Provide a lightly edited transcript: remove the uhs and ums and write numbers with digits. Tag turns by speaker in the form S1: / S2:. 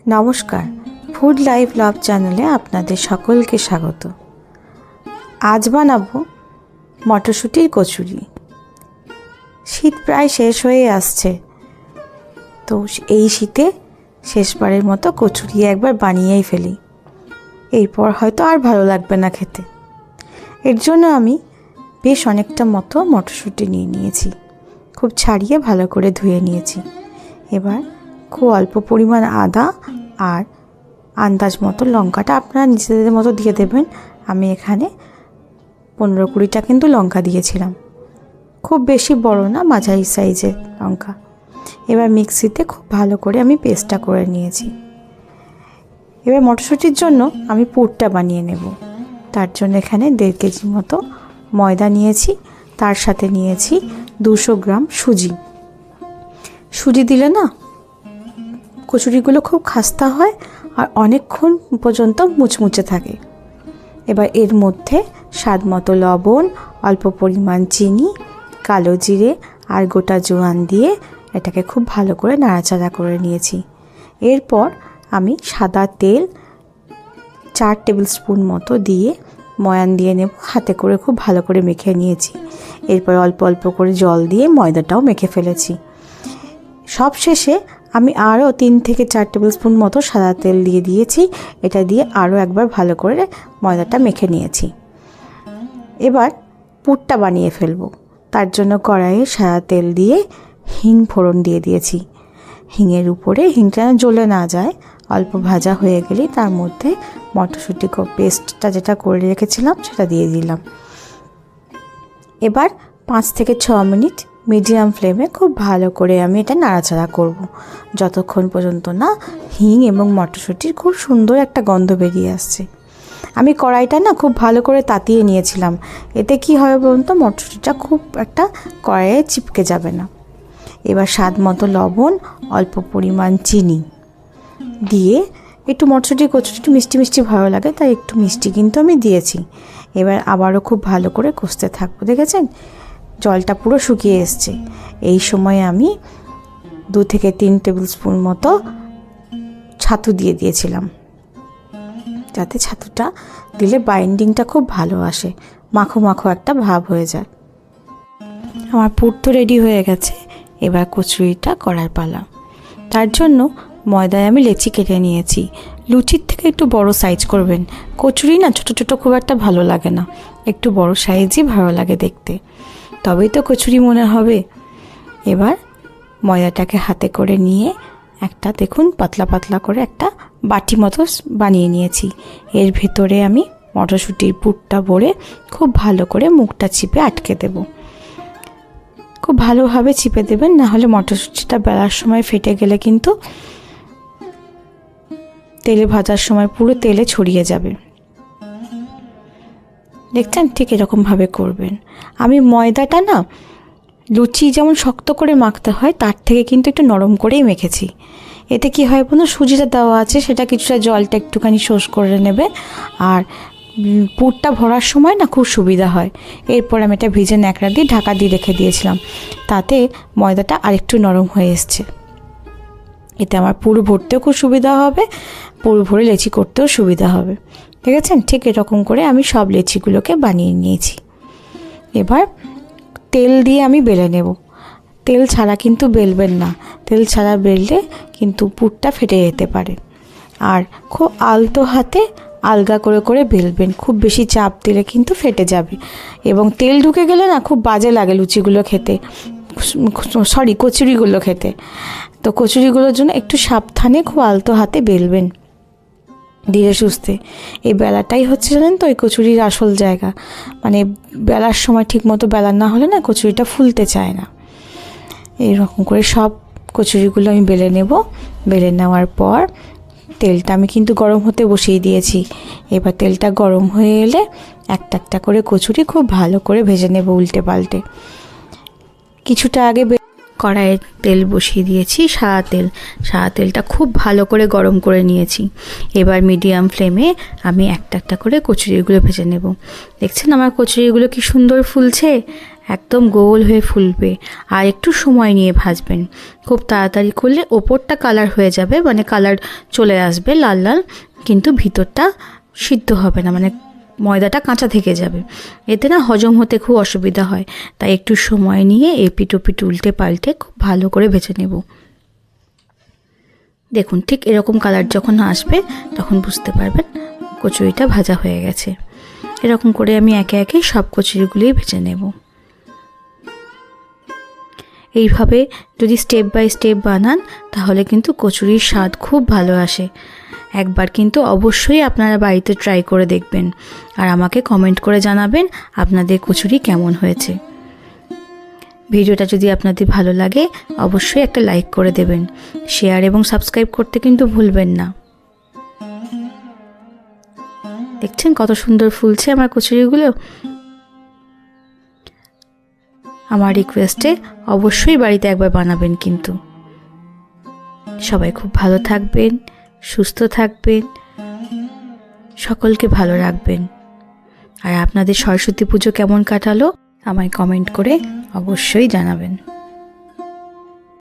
S1: নমস্কার, food life love চ্যানেলে আপনাদের সকলকে স্বাগত। আজ বানাবো মটরশুঁটির কচুরি। শীত প্রায় শেষ হয়ে আসছে, তো এই শীতে শেষবারের মতো কচুরি একবার বানিয়েই ফেলি। এরপর হয়তো আর ভালো লাগবে না খেতে। এর জন্য আমি বেশ অনেকটা মতো মটরশুঁটি নিয়ে নিয়েছি, খুব ছাড়িয়ে ভালো করে ধুয়ে নিয়েছি। এবার খুব অল্প পরিমাণ আদা আর আন্দাজ মতো লঙ্কাটা আপনারা নিজেদের মতো দিয়ে দেবেন। আমি এখানে 15-20টা কিন্তু লঙ্কা দিয়েছিলাম, খুব বেশি বড় না, মাঝারি সাইজের লঙ্কা। এবার মিক্সিতে খুব ভালো করে আমি পেস্টটা করে নিয়েছি। এবার মটরশুঁটির জন্য আমি পুরটা বানিয়ে নেব। তার জন্য এখানে 1.5 কেজি মতো ময়দা নিয়েছি, তার সাথে নিয়েছি 200 গ্রাম সুজি। সুজি দিলে না কচুরিগুলো খুব খাস্তা হয় আর অনেকক্ষণ পর্যন্ত মুচমুচে থাকে। এবার এর মধ্যে স্বাদ মতো লবণ, অল্প পরিমাণ চিনি, কালো জিরে আর গোটা জোয়ান দিয়ে এটাকে খুব ভালো করে নাড়াচাড়া করে নিয়েছি। এরপর আমি সাদা তেল 4 টেবিল স্পুন মতো দিয়ে ময়ান দিয়ে নেব, হাতে করে খুব ভালো করে মেখে নিয়েছি। এরপর অল্প অল্প করে জল দিয়ে ময়দাটাও মেখে ফেলেছি। সব শেষে আমি আরও 3 থেকে 4 টেবিল স্পুন মতো সাদা তেল দিয়ে দিয়েছি। এটা দিয়ে আরও একবার ভালো করে ময়দাটা মেখে নিয়েছি। এবার পুরটা বানিয়ে ফেলবো। তার জন্য কড়াইয়ে সাদা তেল দিয়ে হিং ফোড়ন দিয়ে দিয়েছি। হিঙের উপরে হিংটা জ্বলে না যায়, অল্প ভাজা হয়ে গেলেই তার মধ্যে মটরশুঁটি পেস্টটা যেটা করে রেখেছিলাম সেটা দিয়ে দিলাম। এবার 5 থেকে 6 মিনিট মিডিয়াম ফ্লেমে খুব ভালো করে আমি এটা নাড়াচাড়া করব, যতক্ষণ পর্যন্ত না হিং এবং মটরশুঁটির খুব সুন্দর একটা গন্ধ বেরিয়ে আসছে। আমি কড়াইটা না খুব ভালো করে তাতিয়ে নিয়েছিলাম। এতে কি হবে বলুন তো, মটরশুঁটিটা খুব একটা কড়াইয়ে চিপকে যাবে না। এবার স্বাদ মতো লবণ, অল্প পরিমাণ চিনি দিয়ে একটু মটরশুঁটি কচুরি একটু মিষ্টি মিষ্টি ভালো লাগে, তাই একটু মিষ্টি কিন্তু আমি দিয়েছি। এবার আবারও খুব ভালো করে কষতে থাকবো। দেখেছেন জলটা পুরো শুকিয়ে এসছে। এই সময় আমি 2 থেকে 3 টেবিল স্পুন মতো ছাতু দিয়ে দিয়েছিলাম, যাতে ছাতুটা দিলে বাইন্ডিংটা খুব ভালো আসে, মাখো মাখো একটা ভাব হয়ে যায়। আমার পুর তো রেডি হয়ে গেছে। এবার কচুরিটা করার পালা। তার জন্য ময়দায় আমি লেচি কেটে নিয়েছি। লুচির থেকে একটু বড় সাইজ করবেন। কচুরি না ছোট ছোট খুব একটা ভালো লাগে না, একটু বড় সাইজই ভালো লাগে দেখতে, তবেই তো কচুরি মনে হবে। এবার ময়দাটাকে হাতে করে নিয়ে একটা দেখুন পাতলা পাতলা করে একটা বাটি মতো বানিয়ে নিয়েছি। এর ভেতরে আমি মটরশুঁটির পুরটা ভরে খুব ভালো করে মুখটা চিপে আটকে দেব। খুব ভালোভাবে চিপে দেবেন, না হলে মটরশুঁটিটা বেলার সময় ফেটে গেলে কিন্তু তেলে ভাজার সময় পুরো তেলে ছড়িয়ে যাবে। দেখছেন, ঠিক এরকমভাবে করবেন। আমি ময়দাটা না লুচি যেমন শক্ত করে মাখতে হয় তার থেকে কিন্তু একটু নরম করেই মেখেছি। এতে কি হয় বলুন, সুজিটা দেওয়া আছে, সেটা কিছুটা জলটা একটুখানি শোষ করে নেবে আর পুরটা ভরার সময় না খুব সুবিধা হয়। এরপর আমি এটা ভিজে ন্যাকড়া দিয়ে ঢাকা দিয়ে রেখে দিয়েছিলাম, তাতে ময়দাটা আরেকটু নরম হয়ে এসছে। এতে আমার পুর ভরতেও খুব সুবিধা হবে, পুর ভরে লেচি করতেও সুবিধা হবে। ঠিক আছে, ঠিক এরকম করে আমি সব লেচিগুলোকে বানিয়ে নিয়েছি। এবার তেল দিয়ে আমি বেলে নেব। তেল ছাড়া কিন্তু বেলবেন না, তেল ছাড়া বেললে কিন্তু পুরটা ফেটে যেতে পারে। আর খুব আলতো হাতে আলগা করে করে বেলবেন, খুব বেশি চাপ দিলে কিন্তু ফেটে যাবে এবং তেল ঢুকে গেলে না খুব বাজে লাগে লুচিগুলো খেতে, কচুরিগুলো খেতে। তো কচুরিগুলোর জন্য একটু সাবধানে খুব আলতো হাতে বেলবেন, ধীরে সুস্থে। এই বেলাটাই হচ্ছে জানেন তো এই কচুরির আসল জায়গা। মানে বেলার সময় ঠিক মতো বেলা না হলে না কচুরিটা ফুলতে চায় না। এইরকম করে সব কচুরিগুলো আমি বেলে নেব। বেলে নেওয়ার পর তেলটা আমি কিন্তু গরম হতে বসিয়ে দিয়েছি। এবার তেলটা গরম হয়ে এলে একটা একটা করে কচুরি খুব ভালো করে ভেজে নেব উল্টে পাল্টে। কিছুটা আগে কড়াইয়ে তেল বসিয়ে দিয়েছি, সাদা তেলটা খুব ভালো করে গরম করে নিয়েছি। এবার মিডিয়াম ফ্লেমে আমি একটা একটা করে কচুরিগুলো ভেজে নেব। দেখছেন আমার কচুরিগুলো কি সুন্দর ফুলছে, একদম গোল হয়ে ফুলবে। আর একটু সময় নিয়ে ভাজবেন, খুব তাড়াতাড়ি করলে ওপরটা কালার হয়ে যাবে, মানে কালার চলে আসবে লাল লাল, কিন্তু ভিতরটা সিদ্ধ হবে না, মানে ময়দাটা কাঁচা থেকে যাবে। এতে না হজম হতে খুব অসুবিধা হয়। তাই একটু সময় নিয়ে এপিট ওপিট উল্টে পাল্টে খুব ভালো করে ভেজে নেব। দেখুন ঠিক এরকম কালার যখন আসবে তখন বুঝতে পারবেন কচুরিটা ভাজা হয়ে গেছে। এরকম করে আমি একে একে সব কচুরিগুলোই ভেজে নেব। এইভাবে যদি স্টেপ বাই স্টেপ বানান তাহলে কিন্তু কচুরির স্বাদ খুব ভালো আসে। একবার কিন্তু অবশ্যই আপনারা বাড়িতে ট্রাই করে দেখবেন আর আমাকে কমেন্ট করে জানাবেন আপনাদের কচুরি কেমন হয়েছে। ভিডিওটা যদি আপনাদের ভালো লাগে অবশ্যই একটা লাইক করে দেবেন, শেয়ার এবং সাবস্ক্রাইব করতে কিন্তু ভুলবেন না। দেখছেন কত সুন্দর ফুলছে আমার কচুরিগুলো। আমার রিকোয়েস্টে অবশ্যই বাড়িতে একবার বানাবেন কিন্তু। সবাই খুব ভালো থাকবেন, সুস্থ থাকবেন, সকলকে ভালো রাখবেন। আর আপনাদের সরস্বতী পুজো কেমন কাটালো আমায় কমেন্ট করে অবশ্যই জানাবেন।